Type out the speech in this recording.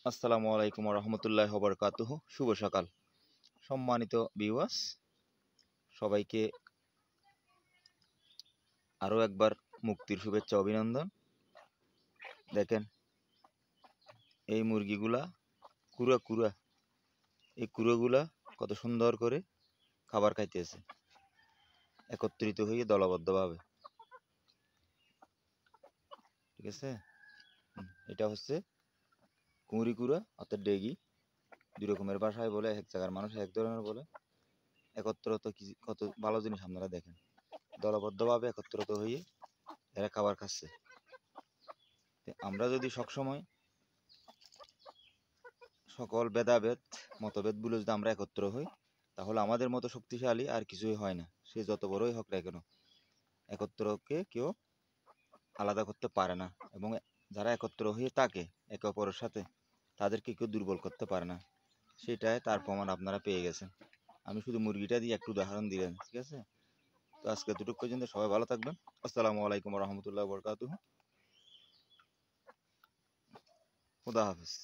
আসসালামু আলাইকুম রহমতুল্লাহ বরকাতুহু। শুভ সকাল সম্মানিত ভিউয়ার্স, সবাইকে আরও একবার মুক্তির শুভেচ্ছা অভিনন্দন। দেখেন এই মুরগিগুলা কুড়া কুড়া, এই কুড়োগুলা কত সুন্দর করে খাবার খাইতেছে একত্রিত হয়ে দলবদ্ধভাবে। ঠিক আছে, এটা হচ্ছে কুঁড়ি কুড়া অর্থাৎ ডেগি। দুই রকমের ভাষায় বলে, এক জায়গার মানুষ এক ধরনের বলে। একত্রত কত ভালো জিনিস আপনারা দেখেন, দলবদ্ধভাবে একত্রিত হয়ে এরা খাবার খাচ্ছে। আমরা যদি সবসময় সকল ভেদাভেদ মতভেদগুলো যদি আমরা একত্র হই, তাহলে আমাদের মতো শক্তিশালী আর কিছুই হয় না। সে যত বড়ই হোক না কেন, একত্রকে কেউ আলাদা করতে পারে না, এবং যারা একত্র হয়ে থাকে একে অপরের সাথে, তাদেরকে কেউ দুর্বল করতে পারে না। সেটাই তার প্রমাণ আপনারা পেয়ে গেছেন। আমি শুধু মুরগিটা দিয়ে একটু উদাহরণ দিলেন। ঠিক আছে, তো আজকে দুটোক পর্যন্ত সবাই ভালো থাকবেন। আসসালামু আলাইকুম রহমতুল্লাহ বরকাতুহু। খুদা হাফিজ।